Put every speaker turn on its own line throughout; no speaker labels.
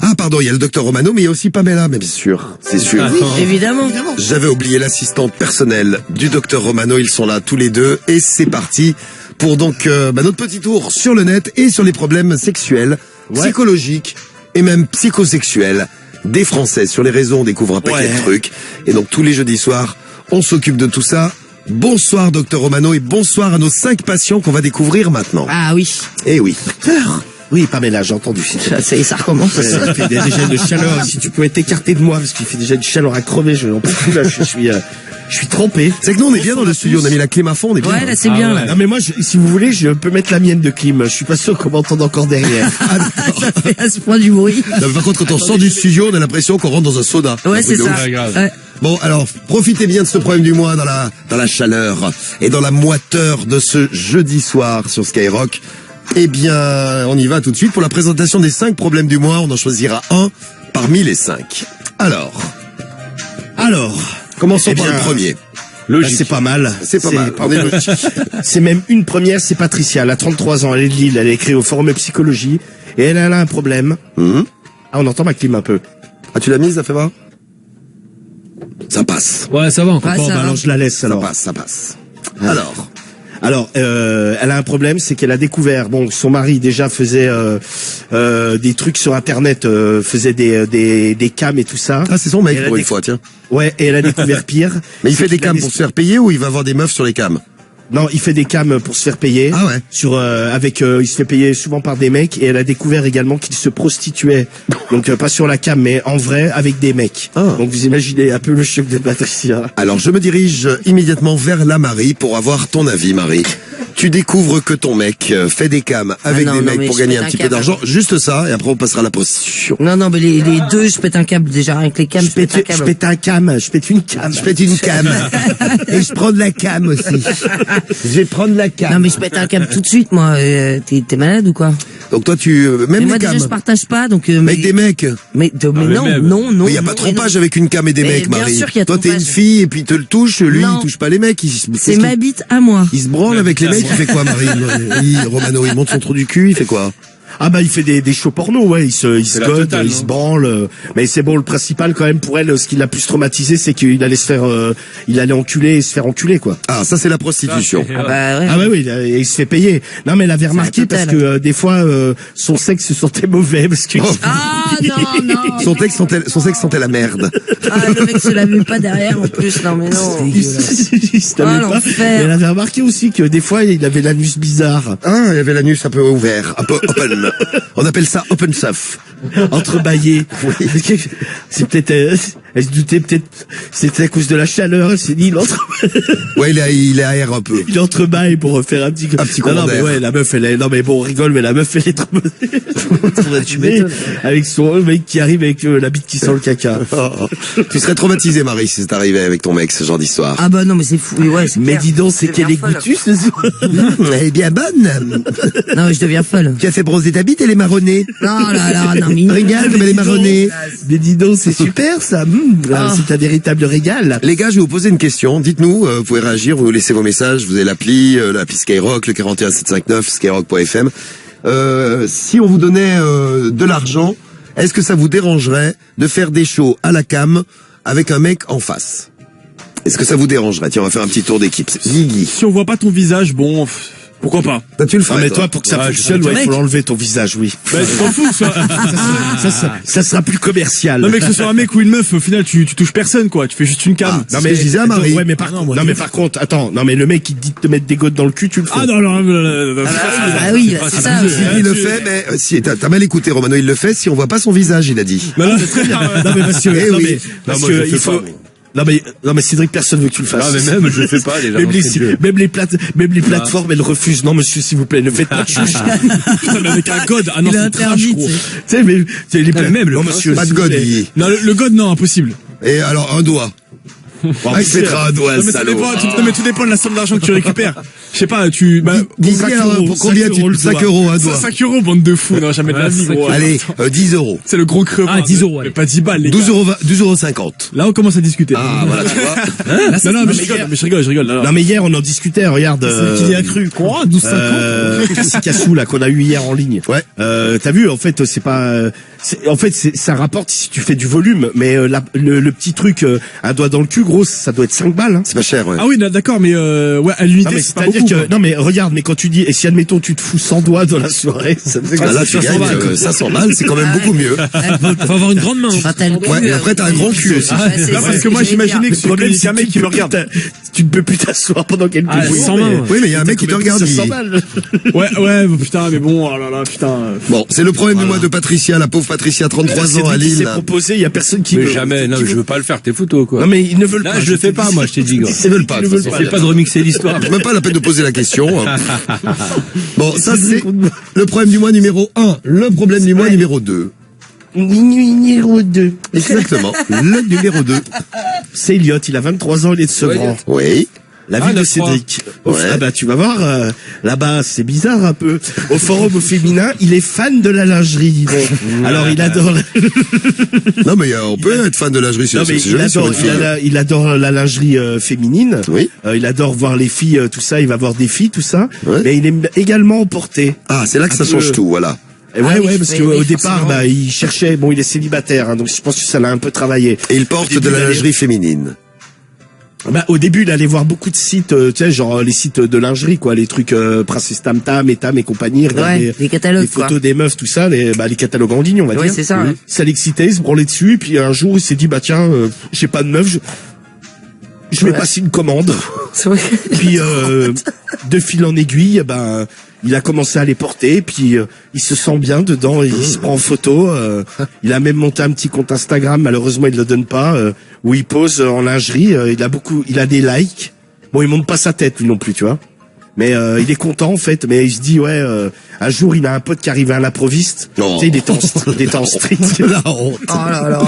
Ah pardon, il y a le docteur Romano, mais il y a aussi Pamela, mais bien sûr, c'est sûr.
Oui, évidemment.
J'avais oublié l'assistante personnelle du docteur Romano, ils sont là tous les deux, et c'est parti pour donc notre petit tour sur le net et sur les problèmes sexuels, psychologiques et même psychosexuels des Français. Sur les réseaux, on découvre un paquet de trucs, et donc tous les jeudis soirs, on s'occupe de tout ça. Bonsoir docteur Romano et bonsoir à nos 5 patients qu'on va découvrir maintenant.
Ah oui.
Eh oui.
Oui, Pamela, j'ai entendu.
Ça recommence.
Il fait déjà une chaleur. Si tu pouvais t'écarter de moi, parce qu'il fait déjà une chaleur à crever. Je n'en peux plus là. Je suis trempé.
C'est que nous, on est bien dans le studio. On a mis la clim à fond. On est bien.
Ouais, là c'est bien. Là.
Non mais moi, si vous voulez, je peux mettre la mienne de clim. Je suis pas sûr qu'on m'entende encore derrière.
Ça fait à ce point du bruit.
Non, mais par contre, quand on sort du studio, on a l'impression qu'on rentre dans un soda.
Ouais, c'est ça. Ouais.
Bon, alors, profitez bien de ce problème du mois dans la chaleur et dans la moiteur de ce jeudi soir sur Skyrock. Eh bien, on y va tout de suite pour la présentation des 5 problèmes du mois. On en choisira un parmi les 5. Alors, commençons par le premier.
Logique. C'est pas mal.
C'est pas mal.
On est logique. C'est même une première, c'est Patricia. Elle a 33 ans, elle est de Lille, elle est écrite au forum de psychologie et elle a un problème. Ah, on entend ma clim un peu.
Ah, tu l'as mise, ça fait voir? Ça passe.
Ouais, ça va encore.
Ouais,
Bon,
ça va.
alors je la laisse alors.
Ça passe.
Alors, elle a un problème, c'est qu'elle a découvert, bon, son mari déjà faisait des trucs sur Internet, faisait des cams et tout ça.
Ah, c'est son mec
Et elle a
pour une fois, tiens.
Ouais, et elle a découvert pire.
Mais il fait
C'est
des
qu'il a
cams pour se faire payer ou il va avoir des meufs sur les cams?
Non, il fait des cams pour se faire payer.
Ah ouais.
Il se fait payer souvent par des mecs et elle a découvert également qu'il se prostituait. Donc pas sur la cam mais en vrai avec des mecs.
Ah.
Donc vous imaginez un peu le choc de Patricia.
Alors, je me dirige immédiatement vers la Marie pour avoir ton avis, Marie. Tu découvres que ton mec fait des cams avec
non,
des
non,
mecs
mais
pour
je
gagner
pète
un
un
petit peu
câble.
d'argent. Juste ça, et après on passera à la prostitution.
Non, mais les deux, je pète un câble déjà. Avec les cams,
Je pète un cam, je pète une cam.
Je pète une cam. Et je prends de la cam aussi. Je vais prendre la cam.
Non, mais je pète un câble tout de suite, moi. T'es malade ou quoi?
Donc toi, même
Mais
les
moi
cams.
déjà, je partage pas, donc.
Avec des mecs.
Mais non.
Il y a pas de trompage avec une cam et des
Mais
mecs,
bien
Marie.
sûr qu'il y a
Toi, t'es une
trompage.
fille et puis il te le touche. Lui,
Non.
il touche pas les mecs.
C'est ma bite à moi.
Il se branle avec les mecs. Il fait quoi, Marie? Romano, il monte son trou du cul. Il fait quoi?
Ah bah il fait des shows porno, ouais, il se
la
gote,
totale,
il
non
se branle, mais c'est bon, le principal quand même pour elle, ce qui l'a plus traumatisé, c'est qu'il allait se faire, il allait enculer et se faire enculer quoi.
Ah, ça c'est la prostitution.
Ah bah ouais.
Ah ouais, oui, il se fait payer. Non mais elle avait remarqué
la
parce
totale.
que des fois son sexe se sentait mauvais parce que
Ah non.
Son sexe sentait la merde.
Ah, le mec se l'a vu pas derrière en plus, non mais non.
il se
Ah,
l'avait pas.
l'enfer.
Et elle avait remarqué aussi que des fois il avait l'anus bizarre,
Ah, il y avait l'anus un peu ouvert, un peu open. On appelle ça open stuff.
entrebâillé. C'est peut-être, elle se doutait peut-être, c'était à cause de la chaleur, elle s'est dit
Ouais, il est aère un peu.
il entrebâille pour faire un petit
courant
non mais
d'air.
ouais, la meuf elle est, non mais bon on rigole, mais la meuf elle est trop
Tu m'étonnes.
avec son mec qui arrive avec la bite qui sent le caca.
Tu serais traumatisé, Marie, si c'est arrivé avec ton mec, ce genre d'histoire.
Ah bah non mais c'est fou. Ouais, c'est
Mais
clair.
dis donc, c'est
Je
qu'elle est
deviens folle.
goûtue ce soir.
Elle est bien bonne.
Non mais je deviens folle.
Tu as fait bronzer ta bite, elle est marronnée.
Non là, non mais.
Regarde comme elle est marronnée.
Mais dis donc, c'est super ça. C'est un véritable régal.
Les gars, je vais vous poser une question. Dites-nous, vous pouvez réagir, vous laissez vos messages. Vous avez l'appli Skyrock, le 41759, skyrock.fm. Si on vous donnait de l'argent, est-ce que ça vous dérangerait de faire des shows à la cam avec un mec en face? Est-ce que ça vous dérangerait? Tiens, on va faire un petit tour d'équipe. Guigui.
Si on voit pas ton visage, bon, pourquoi pas?
Tu le
Non
ferais,
mais toi, pour que ça
Ouais,
fonctionne,
je-
il faut
mec.
l'enlever ton visage, oui.
Bah, tu t'en fous, ça.
Ça sera plus commercial.
Non mais que ce soit un mec ou une meuf, au final tu touches personne quoi, tu fais juste une cam.
Ah, c'est ce que je disais à
attends,
Marie.
Ouais, mais par contre, attends, non mais le mec qui te dit de te mettre des gôtes dans le cul, tu le fais.
Ah non,
Ah oui, c'est ça.
Il le fait, mais si t'as mal écouté, Romano, il le fait si on voit pas son visage, il a dit.
Bah là, c'est très bien.
Non mais parce que,
Eh
non,
oui.
mais, parce
Non, moi, je
que
le
il
fais
faut.
pas,
Non mais Cédric, personne veut que tu le fasses.
Non mais même je le fais pas déjà.
Même les plateformes, elles refusent. Non monsieur, s'il vous plaît, ne faites pas de chouche.
Putain, mais avec un god, ah non
Il est
c'est trash
interdit,
gros.
tu sais.
Tu sais, mais tu sais, les plateformes.
même le
non
principe.
monsieur.
Pas de
s'il vous
god,
plaît.
Guigui.
Non le god non, impossible.
Et alors, un doigt. Ah, il se mettra un doigt,
Non
le
mais ça
salaud.
dépend, non mais tout dépend de la somme d'argent que tu récupères. Je sais pas,
Guigui, alors, pour combien tu 5 euros un doigt?
5 euros, bande de fous, non, jamais de la vie, gros.
Allez, 10 euros.
C'est le gros crevant.
Ah, 10 euros, allez.
Mais pas 10 balles, les gars.
12,50 €.
Là, on commence à discuter.
Ah, voilà, tu vois.
Non, mais je rigole.
Non mais hier on en discutait, regarde.
C'est qui y a cru. Quoi? 12,50?
Cassie Cassou là qu'on a eu hier en ligne.
Ouais.
T'as vu en fait c'est pas En fait, ça rapporte si tu fais du volume, mais le petit truc, un doigt dans le cul, gros, ça doit être 5 balles. Hein.
C'est pas cher, ouais.
Ah oui, d'accord, mais ouais, à l'unité, c'est pas beaucoup.
Non, mais regarde, mais quand tu dis, et si admettons tu te fous 100 doigts dans la soirée, ça te fait
Là, tu gagnes 500 balles, c'est quand même beaucoup mieux.
Faut avoir une grande main.
Enfin, t'as le cul,
Ouais, et après, t'as un grand cul aussi.
Ouais,
Non, parce que moi, j'imaginais que
Le problème,
c'est un mec qui me regarde.
Tu ne peux plus t'asseoir pendant quelques
Ah,
jours.
100 mains.
Oui, mais il y a un mec qui te regarde.
100 balles.
Ouais, putain, mais bon, oh là là, putain.
Bon, c'est le problème du mois de Patricia, la pauvre Patricia, 33 ans à
Il s'est
Lille.
proposé, il y a personne qui
Mais
veut.
jamais, non, je veux pas le faire, tes photos, quoi.
Non, mais ils ne veulent
Là,
pas.
je le fais pas, moi, je t'ai dit, quoi.
Ils veulent pas.
Ils ne veulent
C'est pas de remixer l'histoire.
Même pas la peine de poser la question. Hein. Bon, ça c'est le problème du mois numéro 1. Le problème du mois numéro 2.
Numéro 2.
Exactement. Le numéro 2.
C'est Elliot, il a 23 ans, il est de Sevran.
Oui.
La ville de Cédric.
Ouais.
Ah bah tu vas voir, là-bas c'est bizarre un peu. Au forum au féminin, il est fan de la lingerie. Bon. Alors il adore.
Non mais on peut être fan de lingerie, c'est
Non mais
joli sur une fille.
il adore la lingerie féminine.
Oui.
Il adore voir les filles, tout ça. Il va voir des filles, tout ça.
Ouais.
Mais il aime également emporter.
Ah, c'est là que ça
Un peu-
change tout, voilà.
Et ouais,
Ah oui,
parce
oui,
qu'au
oui,
départ,
forcément.
il cherchait. Bon, il est célibataire, hein, donc je pense que ça l'a un peu travaillé.
Et il porte
Au début,
de la
il allait-
lingerie féminine.
Au début, il allait voir beaucoup de sites, tu sais, genre les sites de lingerie, quoi, les trucs Princesse Tam Tam, Etam et compagnie. Regarder
Ouais, les catalogues,
les
quoi.
photos des meufs, tout ça, les catalogues en ligne, on va
Ouais,
dire.
c'est ça, ouais.
Ça l'excitait, il se branlait dessus, et puis un jour, il s'est dit, bah tiens, j'ai pas de meuf, je vais
Ouais.
passer une commande.
C'est vrai.
Puis de fil en aiguille, il a commencé à les porter, puis il se sent bien dedans, il se prend en photo. Il a même monté un petit compte Instagram, malheureusement il le donne pas, où il pose en lingerie. Il a des likes. Bon, il monte pas sa tête lui non plus, tu vois. Mais il est content en fait. Mais il se dit un jour il a un pote qui arrivait à l'improviste.
Non.
Tu sais, il était en string.
La honte.
Oh là là.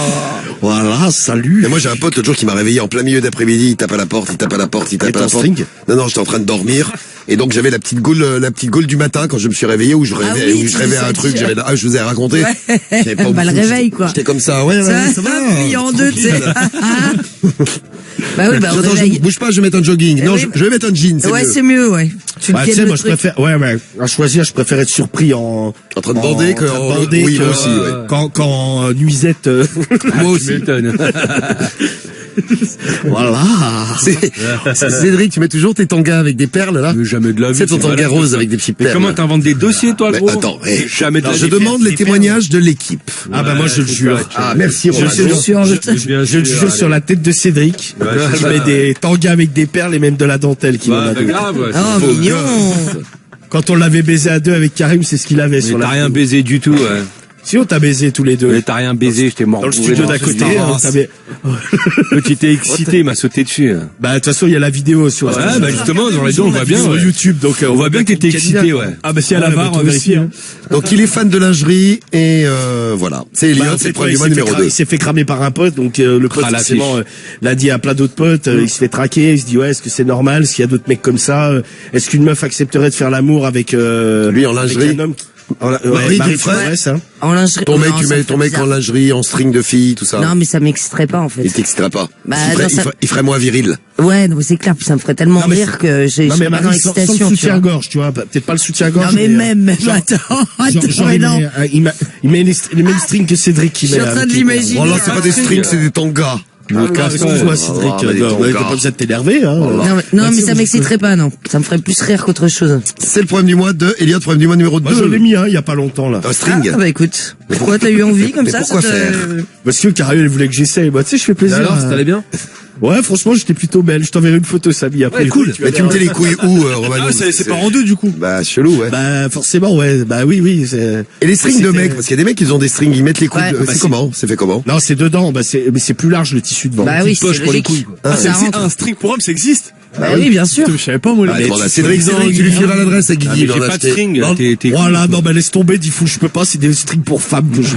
Voilà, salut.
Et moi j'ai un pote l'autre jour qui m'a réveillé en plein milieu d'après-midi, il tape à la porte, il tape à la porte, il tape
Et
à la
ton
porte.
string
Non, j'étais en train de dormir. Et donc j'avais la petite gaule du matin quand je me suis réveillé où je rêvais,
Ah oui,
où je rêvais à un truc, je vous ai raconté. J'avais pas
Bah, le
beaucoup,
réveil,
j'étais-
quoi.
J'étais comme ça, ouais, ça va.
plié en deux, tu sais. Bah oui, bah, au
Attends,
réveil.
bouge pas, je vais mettre un jogging. Non,
oui,
je vais mettre un jean, c'est
Ouais,
mieux.
c'est mieux, ouais. Tu le
Tu
tiens
sais,
le
moi je
truc.
préfère, à choisir, je préfère être surpris en
train de bander que
en train de
en-
bander
oui,
que-
moi aussi, ouais.
quand nuisette.
Moi aussi.
Voilà.
C'est Cédric, tu mets toujours tes tangas avec des perles là.
Mais jamais de la vie.
C'est ton
c'est
tanga
malade.
rose avec des petits
Mais
perles.
comment t'inventes des dossiers, toi,
Mais
gros?
attends,
Jamais de la
je
vie.
demande les
Des
témoignages de l'équipe.
Ah bah moi je le jure.
Ah, merci Romain.
Je suis en
Je le jure sur la tête de Cédric.
Ouais,
Qui met des tangas avec des perles et même de la dentelle qui m'en a
Bah,
donné.
grave, ouais.
Oh, mignon.
Quand on l'avait baisé à deux avec Karim, c'est ce qu'il avait
Mais
sur
t'as
la.
rien baisé du tout, ouais.
Si on t'a baisé tous les deux.
Mais t'as rien baisé, j'étais mort.
Dans le
bourré
studio
dans
d'à
ce
côté,
studio.
hein, t'avais-
L'autre, il était excité, il m'a sauté dessus.
Bah de toute façon il y a la vidéo sur.
Ouais, bah justement, dans les deux, on voit bien.
sur
ouais.
YouTube, donc
On voit bien que t'étais excité, ouais.
Ah bah si à la
Ouais,
VAR,
bah,
on va vérifier. Hein.
Donc il est fan de lingerie et voilà. C'est Elliot,
Bah, en
c'est
fait,
le premier
ouais,
mois numéro 2.
il s'est fait cramer par un pote, donc le pote
Ah, la
forcément
fiche.
l'a dit à plein d'autres potes, il se fait traquer, il se dit ouais est-ce que c'est normal s'il y a d'autres mecs comme ça, est-ce qu'une meuf accepterait de faire l'amour avec
Lui en
avec
lingerie.
un homme
Marie
Marie
Dufresne.
Dufresne, hein.
En lingerie.
Ton mec,
Non,
tu
ça me
mets
fait
ton mec
bizarre.
en lingerie, en string de fille, tout ça.
Non, mais ça m'exciterait pas, en fait.
Il t'exciterait pas.
Bah,
il, ferait,
non, ça-
il ferait moins viril.
Ouais, non, mais c'est clair, ça me ferait tellement
Non, mais
rire que je
Non
suis
mais
pas dans
Marie sans le
l'excitation, tu vois.
soutien-gorge, tu vois, peut-être pas le soutien-gorge.
Non, mais même,
genre-
attends,
genre,
mais non.
il met les mêmes strings que Cédric qui
Je suis
met.
en train
avec
de
les-
l'imaginer.
Bon là, c'est pas des strings, c'est des tangas.
Calme-toi, Cédric.
Oh, mais des
T'as
tongas.
pas besoin de t'énerver, hein.
Non, mais ça m'exciterait pas, non. Ça me ferait plus rire qu'autre chose.
C'est le problème du mois de Elliot, problème du mois numéro 2.
Moi, je l'ai mis, hein, il y a pas longtemps, là.
Un string.
Ah, bah écoute. Pourquoi t'as eu envie comme
Mais
ça?
pourquoi
ça te-
faire
Parce que Karim, il voulait que j'essaye. Bah, tu sais, je fais plaisir.
Alors, ça allait bien?
Ouais, franchement, j'étais plutôt belle. Je t'enverrai une photo, Samy, après.
Ouais, cool.
Mais tu me tais les couilles où, Romano?
Ah, c'est pas en deux, du coup.
Bah, chelou, ouais.
Bah, forcément, ouais. Bah, oui, c'est...
Et les strings de
c'était-
mecs, parce qu'il y a des mecs qui ont des strings, ils mettent les couilles.
Ouais.
de-
Bah,
c'est
c'est-
comment? C'est fait comment?
Non, c'est dedans. Bah, mais c'est plus large, le tissu devant.
Bah oui, c'est
poche pour les
logique.
couilles, quoi.
Ah, ça
C'est
rentre.
un string pour homme, ça existe.
Bah oui, bien sûr.
Putain, je savais pas, moi.
Ah,
les-
demande à Cédric, tu lui fileras l'adresse à
Ah,
Guigui,
mais
il en
j'ai
a
pas de
acheté.
string,
Non,
t'es
voilà, non, bah, laisse tomber, dis fou, je peux pas, c'est des strings pour femmes que je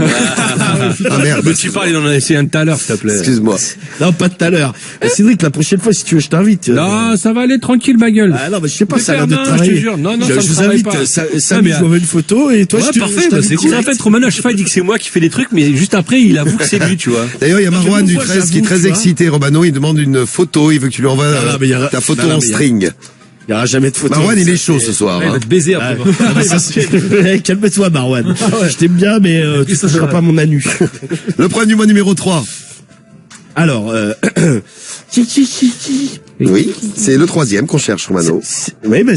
Ah merde.
Mais tu parles, il en a essayé un tout à l'heure, s'il te plaît.
Excuse-moi.
Non, pas tout à l'heure. Cédric, la prochaine fois, si tu veux, je t'invite.
Non, ça va aller tranquille, ma gueule.
Ah non, mais je sais pas,
Mais
ça a l'air de
non,
travailler.
je te jure. Non,
je
ça me
vous
travaille
invite,
pas.
Samy,
mais,
je vous envoie une photo et toi,
Ouais,
je te
parfait,
je
bah,
t'invite
c'est cool. En
direct.
fait, Romano, à chaque fois, il dit que c'est moi qui fais des trucs, mais juste après, il avoue que c'est lui, tu vois.
D'ailleurs, il y a Marwan du
moi,
13 qui est
j'avoue,
très
tu vois.
excité. Romano, il demande une photo, il veut que tu lui envoies
Non, mais il y a-
ta photo
non,
en
mais il y a-
string.
Il y aura jamais de photo.
Marwan, il est chaud ce soir.
Ouais, il
hein.
va te baiser après.
Ah, mais ça, calme-toi, Marwan. Je t'aime bien, mais tu toucheras pas mon anus.
Le problème du mois numéro 3.
Alors,
Oui, c'est le 3e qu'on cherche, Romano.
Oui, mais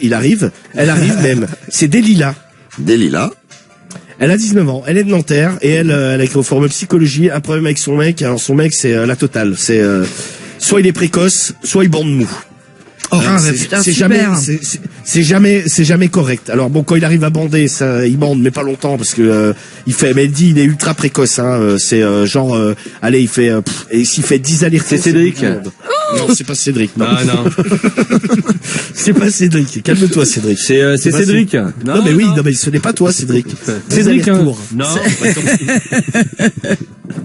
il arrive. Elle arrive même. C'est Delila.
Delila.
Elle a 19 ans. Elle est de Nanterre et elle a écrit au forum psychologie un problème avec son mec. Alors son mec, c'est la totale. C'est soit il est précoce, soit il bande mou.
Oh,
putain,
c'est
super.
c'est jamais correct. Alors bon, quand il arrive à bander, ça, il bande, mais pas longtemps parce que mais elle dit il est ultra précoce. Hein, c'est genre, allez, il fait et s'il fait 10 allers-retours.
C'est Cédric.
Non, c'est pas Cédric. Non,
Ah non.
c'est pas Cédric. Calme-toi, Cédric.
C'est Cédric.
Non, mais oui, non, mais ce n'est pas toi, Cédric.
Cédric. Hein.
Non.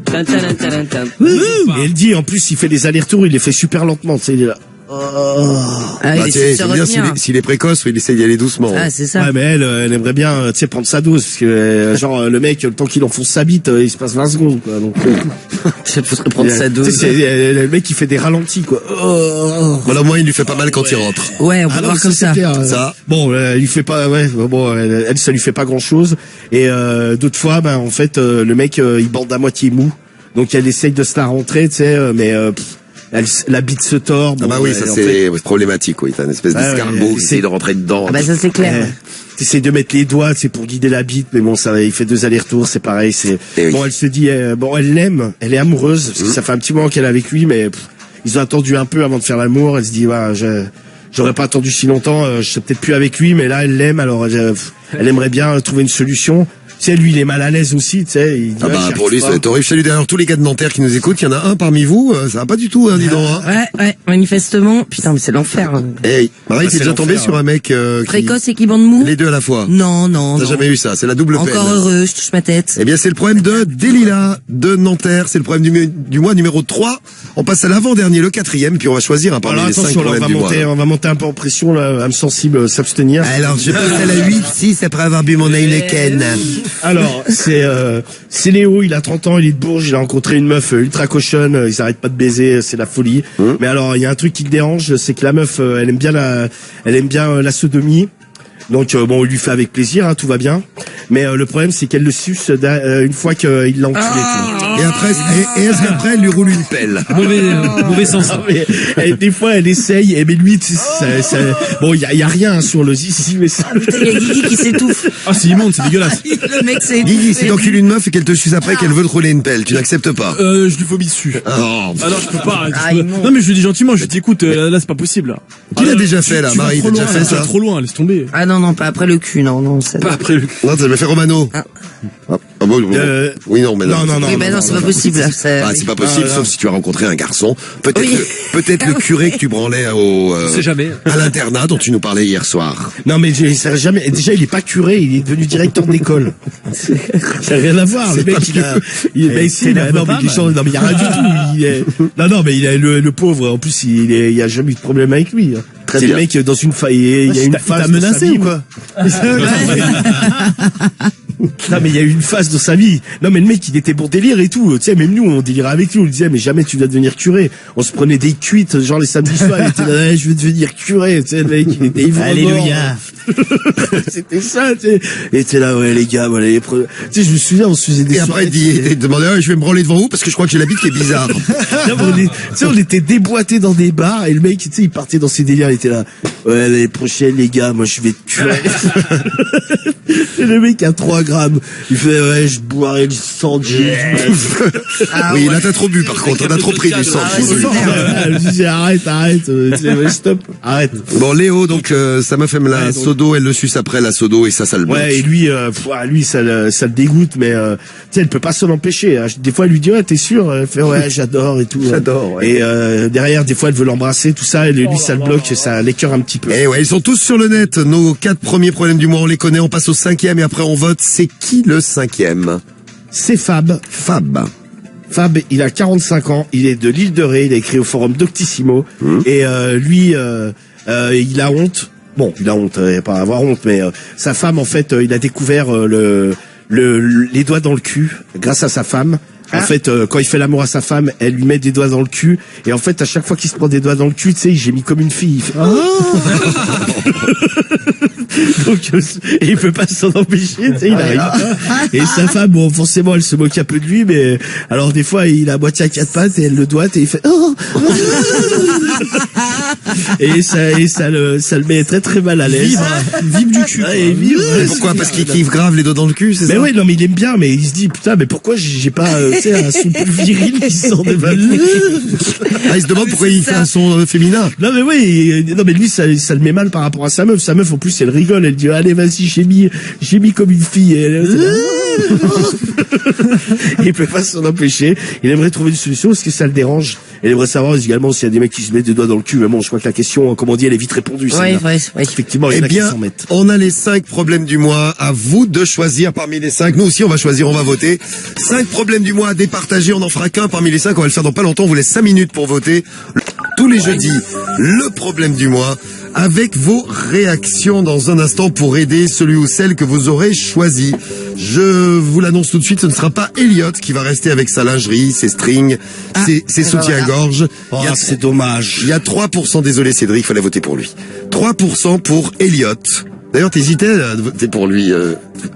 Tin, tin, tin, tin, tin.
Et elle dit, en plus, il fait des allers-retours, il les fait super lentement. Tu sais, il est là.
Ah,
bah,
il essaie de se
c'est bien
retenir.
s'il est précoce, il essaie d'y aller doucement.
Ah, c'est ça.
Ouais, mais elle aimerait bien, tu sais, prendre sa dose, parce que, genre, le mec, le temps qu'il enfonce sa bite, il se passe 20 secondes, quoi. Donc,
Je faudrait prendre sa
tu
dose.
sais, c'est le mec qui fait des ralentis, quoi.
Voilà, au moins, il lui fait pas mal quand il rentre.
Ouais, on peut
Ah non,
voir comme ça.
c'est clair,
Ça.
Bon, il lui fait pas, ouais, bon, elle, ça lui fait pas grand chose. Et, d'autres fois, ben, en fait, le mec, il bande à moitié mou. Donc, elle essaye de se la rentrer, tu sais, mais, la bite se tord.
Ah bah
bon,
oui, ça
en
c'est
fait,
problématique, oui. T'as une espèce
Ah ouais,
d'escargot qui
c'est-
essaye de rentrer dedans.
Ah bah ça c'est clair.
t'essayes de mettre les doigts, c'est pour guider la bite, mais bon, ça, il fait 2 allers-retours, c'est pareil, c'est,
Eh oui.
bon, elle se dit, bon, elle l'aime, elle est amoureuse, parce que ça fait un petit moment qu'elle est avec lui, mais ils ont attendu un peu avant de faire l'amour, elle se dit, voilà, j'aurais pas attendu si longtemps, je serais peut-être plus avec lui, mais là, elle l'aime, alors, elle aimerait bien trouver une solution. Tu sais, lui, il est mal à l'aise aussi, tu sais. Il dit,
Ah
ouais,
bah
j'y
pour
arrive
lui ça
pas.
va être horrible. Salut d'ailleurs tous les gars de Nanterre qui nous écoutent. Il y en a un parmi vous, ça va pas du tout, hein, dis donc. Hein.
Ouais, manifestement. Putain, mais c'est l'enfer.
Hey, Marie,
Ah,
t'es
c'est
déjà tombé
l'enfer,
sur un mec
Précoce et qui bande mou?
les deux à la fois.
Non, non,
T'as
non.
jamais eu ça, c'est la double peine.
Encore heureux, je touche ma tête.
Eh bien, c'est le problème de Delila de Nanterre. C'est le problème du mois numéro 3. On passe à l'avant-dernier, le 4e, puis on va choisir un parmi
Alors
les 5
attention, là,
problèmes du mois.
on va monter un peu en pression, là, âme sensible, s'abstenir.
Alors, je passe à la 8-6 après avoir bu mon Heineken.
Alors, c'est Léo, il a 30 ans, il est de Bourges, il a rencontré une meuf ultra cochonne, ils arrêtent pas de baiser, c'est la folie. Mais alors, il y a un truc qui le dérange, c'est que la meuf, elle aime bien la sodomie. Donc bon, il lui fait avec plaisir, hein, tout va bien. Mais le problème, c'est qu'elle le suce une fois qu'il l'a enculé.
Et après, est-ce qu'après, elle lui roule une pelle?
Mauvais sens.
Ah, mais, des fois, elle essaye, mais lui, tu sais, bon, il y a rien sur le zizi, mais ça.
Putain, il y a Guigui qui s'étouffe.
Ah, c'est immonde, c'est dégueulasse.
Le mec c'est
Guigui, si t'encules une meuf et qu'elle te suce après, qu'elle veut te rouler une pelle, tu n'acceptes pas.
Je lui phobie dessus.
Oh,
Ah non, je peux pas.
Ah,
je peux-
immonde.
Non, mais je lui dis gentiment, je lui dis écoute, là, c'est pas possible. Là.
Qui l'a
Ah,
déjà fait, là,
tu vas
Marie,
trop
t'as déjà
loin,
fait
tu vas
ça?
trop loin, laisse tomber.
Ah non, non, pas après le cul, non, c'est...
Pas après le.
non, ça m'a fait Romano.
Ah.
Ah bon, bon. Oui, non, mais
non.
Oui, bah non, c'est pas possible, là.
Ah, c'est pas possible,
Ah,
sauf si tu as rencontré un garçon. Peut-être
Oui.
peut-être le curé que tu branlais
On sait jamais.
à l'internat dont tu nous parlais hier soir.
Non, mais ça a jamais, déjà, il est pas curé, il est devenu directeur d'école. Ça n'a rien à voir, le mec, mais si, non, mais il change, non, mais il y a rien du tout, non, mais il a le pauvre, en plus, il y a jamais eu de problème avec lui.
Très
C'est
bien.
le mec dans une faille, il y a une phase.
T'as menacé ou quoi?
Non, mais il y a eu une phase de sa vie. Non, mais le mec, il était pour délire et tout. Tu sais, même nous, on délirait avec lui. On lui disait, mais jamais tu vas devenir curé. On se prenait des cuites, genre les samedis soirs. Il était là, ouais, je veux devenir curé. Tu sais, le mec, il était ivre.
Alléluia.
C'était ça, tu sais. Et t'es là, ouais, les gars, voilà, tu sais, je me souviens, on se faisait des
Et après, il demandait, ouais, je vais me branler devant vous parce que je crois que j'ai la bite qui est bizarre.
Non, mais tu sais, on était déboîtés dans des bars et le mec, tu sais, il partait dans ses délires, il était là, ouais, l'année prochaine, les gars, moi, je vais te tuer. Et le mec a 3 grammes. Il fait, ouais, je boirai du sang de Jésus.
Ah,
Oui,
ouais.
là, t'as trop bu, par contre. On a trop pris du sang.
Ah, ouais, c'est clair.
Je me disais, arrête, tu sais, ouais, stop, arrête.
Bon, Léo, donc, ça m'a fait la
Ouais, donc-
sodo, elle le suce après la sodo et ça le bloque.
Ouais, et lui, ça le dégoûte, mais tu sais, elle peut pas s'en empêcher. Hein. Des fois, elle lui dit, ouais, t'es sûr? Elle fait, ouais, j'adore et tout.
J'adore, ouais.
Et derrière, des fois, elle veut l'embrasser, tout ça, et lui, ça le bloque, et ça l'écœure un petit peu.
Eh ouais, ils sont tous sur le net. Nos 4 premiers problèmes du mois, on les connaît. On passe au 5e et après on vote. C'est qui le 5e?
C'est Fab. Fab, il a 45 ans, il est de l'île de Ré, il a écrit au forum Doctissimo, et lui, il a honte. Bon, il a honte, il va pas avoir honte, mais sa femme, en fait, il a découvert les doigts dans le cul grâce à sa femme. En fait, quand il fait l'amour à sa femme, elle lui met des doigts dans le cul. Et en fait, à chaque fois qu'il se prend des doigts dans le cul, tu sais, j'ai mis comme une fille. Il fait, donc, et il peut pas s'en empêcher, tu sais, il arrive. Et sa femme, bon, forcément, elle se moque un peu de lui, mais alors des fois, il a à moitié à quatre pattes et elle le doite et il fait et ça le met très très mal à l'aise.
Vibre du cul.
Ouais, vibre.
Pourquoi? Parce qu'il kiffe grave les doigts dans le cul, c'est ça?
Mais ouais, non, mais il aime bien, mais il se dit, putain, mais pourquoi j'ai pas, tu sais, un son plus viril qui sort de ma bouche?
Ah, il se demande pourquoi il fait un son féminin.
Non, mais oui, non, mais lui, ça le met mal par rapport à sa meuf. Sa meuf, en plus, elle rigole, elle dit, allez, vas-y, j'ai mis comme une fille. Et il peut pas s'en empêcher. Il aimerait trouver une solution. Est-ce que ça le dérange? Il aimerait savoir également s'il y a des mecs qui se mettent des doigts dans le cul. Mais bon, je crois que la question, comme on dit, elle est vite répondue.
Ouais.
Effectivement, il y en
Eh
a qui
bien,
s'en mettent.
on a les 5 problèmes du mois. À vous de choisir parmi les 5. Nous aussi, on va choisir, on va voter. 5 problèmes du mois à départager. On en fera qu'un parmi les 5. On va le faire dans pas longtemps. On vous laisse 5 minutes pour voter. Tous les jeudis, le problème du mois. Avec vos réactions dans un instant pour aider celui ou celle que vous aurez choisi. Je vous l'annonce tout de suite, ce ne sera pas Elliot qui va rester avec sa lingerie, ses strings, ses soutiens-gorge.
Oh, c'est dommage.
Il y a 3%, désolé Cédric, il fallait voter pour lui. 3% pour Elliot. D'ailleurs, t'hésitais à voter pour lui.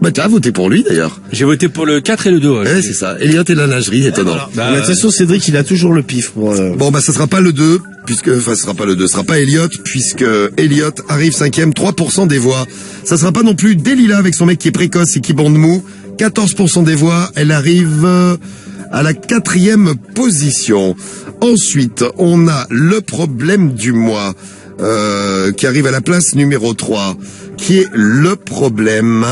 Bah, t'as voté pour lui, d'ailleurs.
J'ai voté pour le 4 et le 2.
Ouais, c'est ça. Elliot et la lingerie, étonnant.
Mais de toute façon, Cédric, il a toujours le pif pour,
Bon, bah, ça sera pas le 2, ce sera pas le 2, ce sera pas Elliot, puisque Elliot arrive 5e, 3% des voix. Ça sera pas non plus Delila avec son mec qui est précoce et qui bande mou. 14% des voix, elle arrive à la 4e position. Ensuite, on a le problème du mois, qui arrive à la place numéro 3, qui est le problème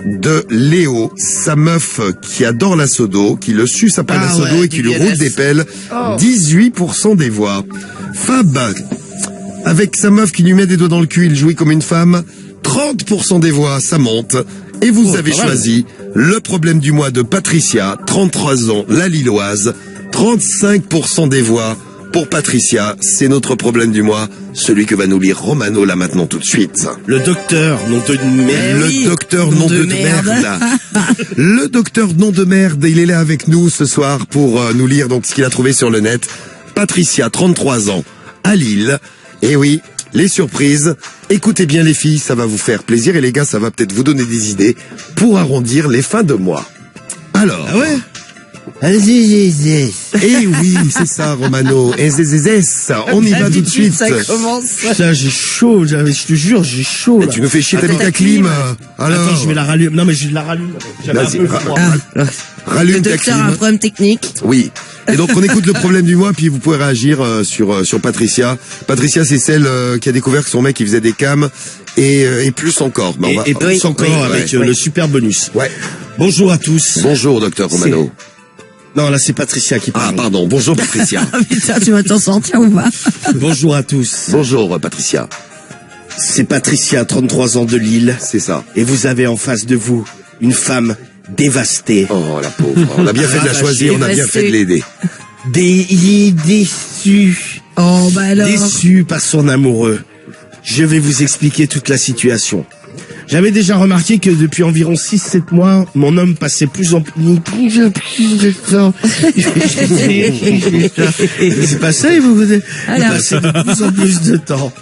de Léo, sa meuf qui adore la sodo, qui le suce après la sodo et qui lui roule des pelles. 18% des voix. Fab, avec sa meuf qui lui met des doigts dans le cul, il jouit comme une femme. 30% des voix, ça monte. Et vous avez choisi le problème du mois de Patricia, 33 ans, la Lilloise. 35% des voix pour Patricia, c'est notre problème du mois, celui que va nous lire Romano là maintenant tout de suite.
le docteur, nom de merde.
Le docteur nom de merde. Le docteur nom de merde, il est là avec nous ce soir pour nous lire donc ce qu'il a trouvé sur le net. Patricia, 33 ans, à Lille. Et oui, les surprises. Écoutez bien les filles, ça va vous faire plaisir et les gars, ça va peut-être vous donner des idées pour arrondir les fins de mois. Alors.
Ah ouais?
Eh oui, c'est ça, Romano. On y va tout de suite.
Ça commence.
Putain, j'ai chaud, je te jure, j'ai chaud, là.
Tu nous fais chier, t'as mis ta
ta
clim.
clim.
Alors,
Attends, je vais la rallumer. Non, mais je la rallume. J'avais
Vas-y,
un peu froid.
Le
rallume ta
docteur a un
clim.
problème technique.
Oui. Et donc on écoute le problème du mois, puis vous pouvez réagir sur Patricia. Patricia, c'est celle qui a découvert que son mec il faisait des cams et plus encore. Mais
Et plus encore avec le super bonus.
Ouais.
Bonjour à tous.
Bonjour docteur Romano.
Non, là c'est Patricia qui
Ah
parle.
pardon. Bonjour Patricia.
Ah putain, tu vas t'en sortir ou pas?
Bonjour à tous.
Bonjour Patricia.
C'est Patricia, 33 ans de Lille.
C'est ça.
Et vous avez en face de vous une femme dévastée.
Oh la pauvre. On a bien fait de la choisir, on a bien fait de l'aider.
Déçue.
Oh bah alors.
Déçue par son amoureux. Je vais vous expliquer toute la situation. J'avais déjà remarqué que depuis environ 6-7 mois, mon homme passait plus de temps. C'est pas ça, vous passez de plus en plus de temps.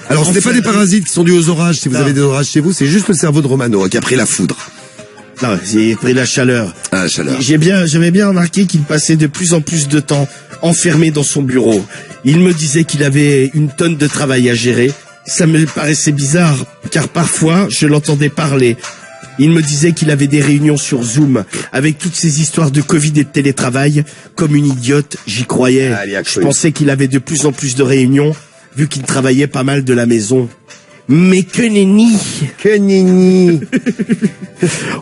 Alors ce n'est pas des parasites qui sont dus aux orages. Si vous avez des orages chez vous, c'est juste le cerveau de Romano qui a pris la foudre.
Non, j'ai pris la chaleur.
Ah, la chaleur.
J'avais bien remarqué qu'il passait de plus en plus de temps enfermé dans son bureau. Il me disait qu'il avait une tonne de travail à gérer. Ça me paraissait bizarre, car parfois, je l'entendais parler. Il me disait qu'il avait des réunions sur Zoom, avec toutes ces histoires de Covid et de télétravail. Comme une idiote, j'y croyais.
Ah, il y a
Je
cru.
pensais qu'il avait de plus en plus de réunions, vu qu'il travaillait pas mal de la maison. Mais que nenni!
Que nini.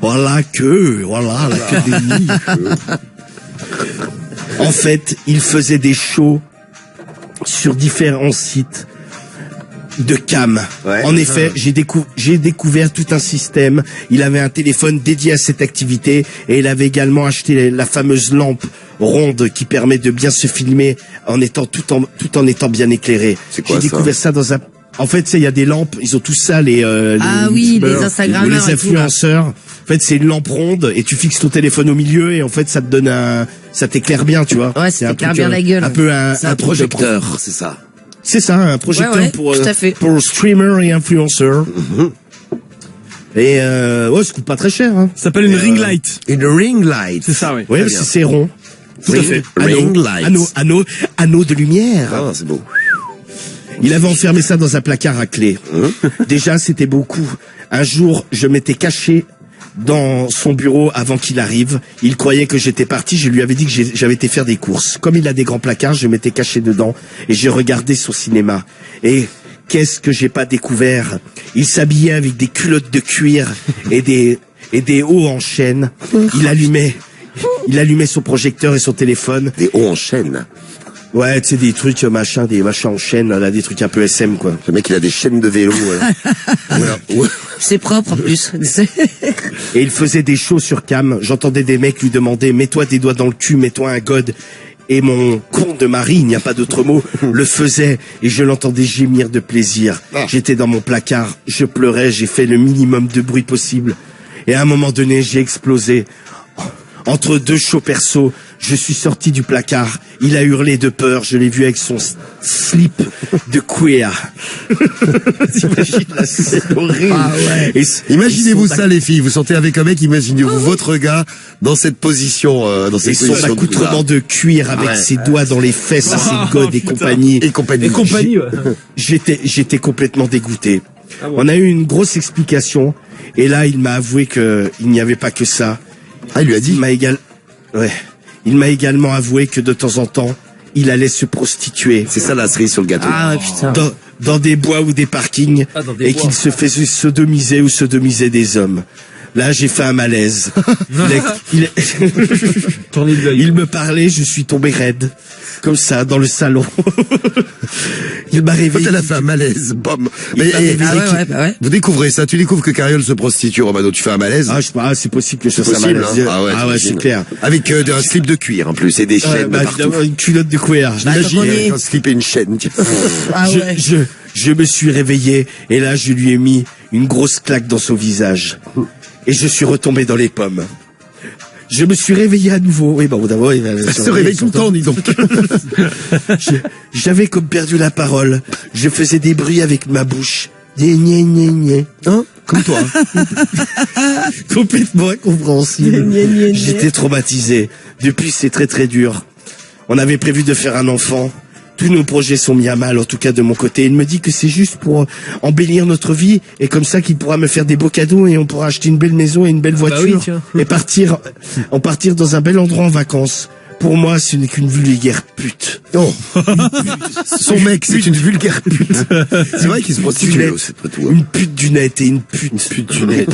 Voilà, la que nenni. En fait, il faisait des shows sur différents sites de cam.
Ouais.
En effet, j'ai découvert tout un système. Il avait un téléphone dédié à cette activité et il avait également acheté la fameuse lampe ronde qui permet de bien se filmer en étant tout en étant bien éclairé.
C'est quoi,
J'ai
ça
découvert ça dans un En fait, il y a des lampes, ils ont tous ça, les
oui,
youtubeurs
les Instagrammeurs
ou les
et tout, là.
influenceurs. En fait, c'est une lampe ronde et tu fixes ton téléphone au milieu et en fait, ça te donne ça t'éclaire bien, tu vois.
Ouais,
c'est
ça t'éclaire
truc,
bien la gueule.
Un peu un
Un projecteur, c'est ça.
C'est ça, un projecteur
Ouais,
pour
tout à fait.
pour streamer et influenceurs. Et ouais, ça coûte pas très cher. Hein.
Ça s'appelle une ring light.
Une ring light.
C'est ça, oui.
Ouais,
Très bien.
c'est rond. Tout à fait.
Ring light.
Anneau de lumière.
Ah, c'est beau.
Il avait enfermé ça dans un placard à clé. Déjà, c'était beaucoup. Un jour, je m'étais caché dans son bureau avant qu'il arrive. Il croyait que j'étais parti. Je lui avais dit que j'avais été faire des courses. Comme il a des grands placards, je m'étais caché dedans et j'ai regardé son cinéma. Et qu'est-ce que j'ai pas découvert? Il s'habillait avec des culottes de cuir et des hauts en chaîne. Il allumait son projecteur et son téléphone.
Des hauts en chaîne.
Ouais, tu sais, des trucs machins en chaîne, là, des trucs un peu SM, quoi.
Le mec, il a des chaînes de vélo. Voilà. Ouais.
C'est propre en plus.
Et il faisait des shows sur cam. J'entendais des mecs lui demander, mets-toi des doigts dans le cul, mets-toi un god. Et mon con de mari, il n'y a pas d'autre mot, le faisait et je l'entendais gémir de plaisir.
Ah.
J'étais dans mon placard, je pleurais, j'ai fait le minimum de bruit possible. Et à un moment donné, j'ai explosé. Entre deux shows perso, je suis sorti du placard. Il a hurlé de peur. Je l'ai vu avec son slip de queer. T'imagines la scène horrible.
Ah ouais. Imaginez-vous ça, les filles. Vous sentez avec un mec, imaginez-vous votre gars dans cette position,
Et son accoutrement de cuir avec
Ouais.
ses doigts dans les fesses et ses godes et
putain.
compagnie.
Et compagnie.
Ouais.
J'étais complètement dégoûté. On a eu une grosse explication. Et là, il m'a avoué que il n'y avait pas que ça.
Ah, il lui a dit.
Il m'a également avoué que de temps en temps, il allait se prostituer
C'est ça la cerise sur le gâteau.
Ah ouais, putain.
dans des bois ou des parkings
dans des
et
bois.
qu'il se faisait sodomiser ou sodomiser des hommes. Là, j'ai fait un malaise.
Tournez de l'œil.
Il me parlait, je suis tombé raide. Comme ça, dans le salon. Il m'a
Quand
réveillé.
elle a fait un malaise, bam.
Il m'a réveillé.
Ah ouais, bah ouais.
Vous découvrez ça, tu découvres que Cariole se prostitue, Romano, tu fais un malaise.
Ah, je sais pas, c'est possible que ce
C'est
soit un
possible,
malaise.
hein. Ah ouais,
c'est
t'imagines.
clair.
Avec un slip de cuir en plus et des chaînes
Bah,
de partout.
évidemment, une culotte de cuir.
Imagine
Bah,
avec un slip et une chaîne.
Ah ouais.
Je me suis réveillé et là je lui ai mis une grosse claque dans son visage et je suis retombé dans les pommes. Je me suis réveillé à nouveau. Oui, bon, d'abord, il
Se réveille tout le temps, dis donc.
J'avais comme perdu la parole. Je faisais des bruits avec ma bouche. Gné, gné, gné, gné.
Hein? Comme toi.
Complètement incompréhensible. J'étais traumatisé. Depuis, c'est très très dur. On avait prévu de faire un enfant. Tous nos projets sont mis à mal, en tout cas de mon côté. Il me dit que c'est juste pour embellir notre vie et comme ça qu'il pourra me faire des beaux cadeaux et on pourra acheter une belle maison et une belle voiture
oui, tiens.
et partir dans un bel endroit en vacances. Pour moi, ce n'est qu'une vulgaire pute.
Oh. Son mec, c'est une vulgaire pute. C'est vrai qu'il se prostitue,
Net.
c'est pas tout. Hein.
Une pute du net et une pute
du net.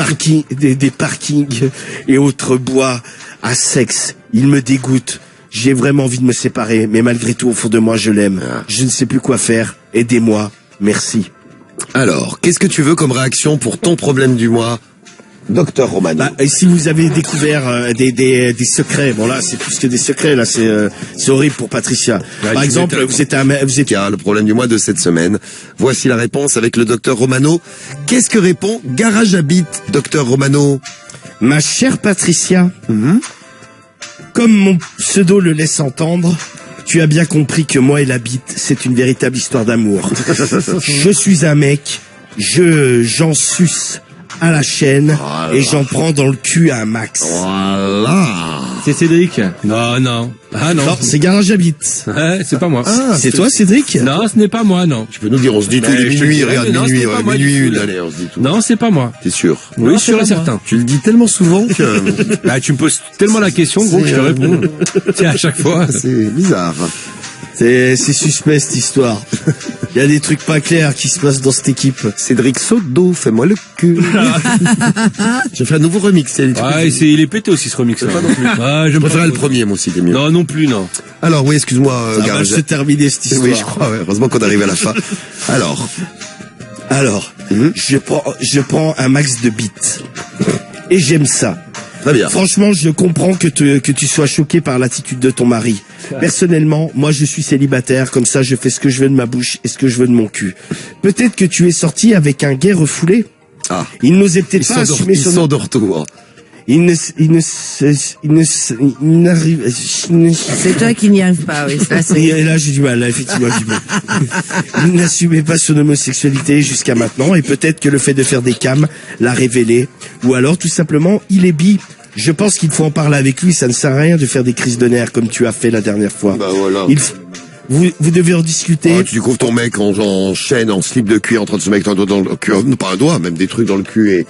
des parkings et autres bois à sexe. Il me dégoûte. J'ai vraiment envie de me séparer, mais malgré tout, au fond de moi, je l'aime. Je ne sais plus quoi faire. Aidez-moi. Merci.
Alors, qu'est-ce que tu veux comme réaction pour ton problème du mois, Docteur Romano?
Bah, et si vous avez découvert des secrets, bon là, c'est plus que des secrets, là, c'est horrible pour Patricia.
Ouais,
Par
tu
exemple,
m'étonnes.
vous êtes
Qui a le problème du mois de cette semaine. Voici la réponse avec le Docteur Romano. Qu'est-ce que répond Garage Habit, Docteur Romano?
ma chère Patricia. Comme mon pseudo le laisse entendre, tu as bien compris que moi et la bite, c'est une véritable histoire d'amour. Je suis un mec, j'en suce à la chaîne et j'en prends dans le cul à un max.
Voilà.
C'est Cédric. Non, non. Ah non.
Non, c'est Garage Habit.
Ouais, c'est pas moi.
C'est toi, Cédric?
Non, ce n'est pas moi, non.
Tu peux nous dire, on se dit tout,
Mais
les
je te
minuit,
dirai,
regarde,
mais non,
minuit,
c'est pas moi
minuit
du tout,
une,
là.
allez, on se dit tout.
Non, c'est pas moi.
T'es sûr?
Oui, sûr et certain.
Tu le dis tellement souvent que
Bah, tu me poses tellement la question, gros, que je te réponds. Tiens, à chaque fois.
c'est bizarre.
C'est suspect cette histoire. Il y a des trucs pas clairs qui se passent dans cette équipe.
Cédric Sodo, fais-moi le cul. J'ai fait un nouveau remix. C'est
Ah, et il est pété aussi, ce remix là. Ah,
je préférais le premier, moi aussi, t'es mieux.
Non, non plus, non.
Alors, oui, excuse-moi,
Ça va
Garage.
se terminer cette histoire.
Oui, je crois, ouais. Heureusement qu'on arrive à la fin. Alors,
je prends un max de beats. Et j'aime ça.
Très bien.
Franchement, je comprends que tu sois choqué par l'attitude de ton mari. Personnellement, moi je suis célibataire, comme ça je fais ce que je veux de ma bouche et ce que je veux de mon cul. Peut-être que tu es sorti avec un gay refoulé.
Ah.
Il n'osait peut-être pas assumer
Ils sont de retour.
C'est toi qui n'y arrives pas, oui. Ça, c'est...
Et là, j'ai du mal, là, effectivement, j'ai du mal. Il n'assumait pas son homosexualité jusqu'à maintenant, et peut-être que le fait de faire des cams l'a révélé. Ou alors, tout simplement, il est bi. Je pense qu'il faut en parler avec lui, ça ne sert à rien de faire des crises de nerfs comme tu as fait la dernière fois.
Bah voilà.
Vous devez en discuter.
Ah, tu découvres ton mec en chaîne, en slip de cuir, en train de se mettre un doigt dans le cul, non, pas un doigt, même des trucs dans le cul et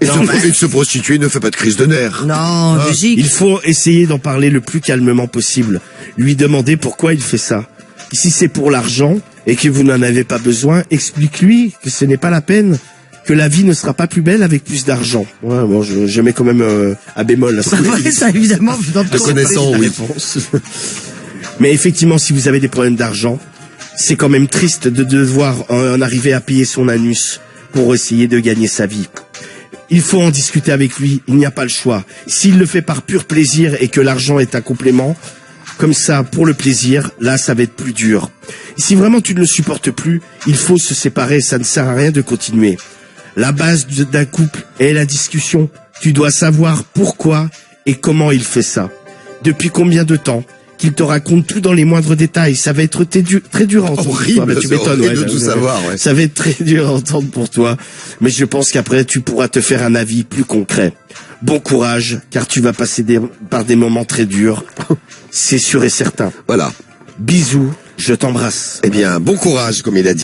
de se prostituer, ne fait pas de crise de nerfs.
Non, logique.
Il faut essayer d'en parler le plus calmement possible. Lui demander pourquoi il fait ça. Si c'est pour l'argent et que vous n'en avez pas besoin, explique-lui que ce n'est pas la peine, que la vie ne sera pas plus belle avec plus d'argent. Ouais, bon, je mets quand même un bémol à ça.
Ça, évidemment,
De connaissant, oui.
Mais effectivement, si vous avez des problèmes d'argent, c'est quand même triste de devoir en arriver à payer son anus pour essayer de gagner sa vie. Il faut en discuter avec lui, il n'y a pas le choix. S'il le fait par pur plaisir et que l'argent est un complément, comme ça, pour le plaisir, là, ça va être plus dur. Si vraiment tu ne le supportes plus, il faut se séparer, ça ne sert à rien de continuer. La base d'un couple est la discussion. Tu dois savoir pourquoi et comment il fait ça. Depuis combien de temps? Qu'il te raconte tout dans les moindres détails. Ça va être très dur à entendre.
Horrible,
tu m'étonnes,
horrible de tout savoir, ouais.
Ça va être très dur à entendre pour toi. Mais je pense qu'après, tu pourras te faire un avis plus concret. Bon courage, car tu vas passer par des moments très durs. C'est sûr et certain.
Voilà.
Bisous, je t'embrasse.
Eh bien, bon courage, comme il a dit.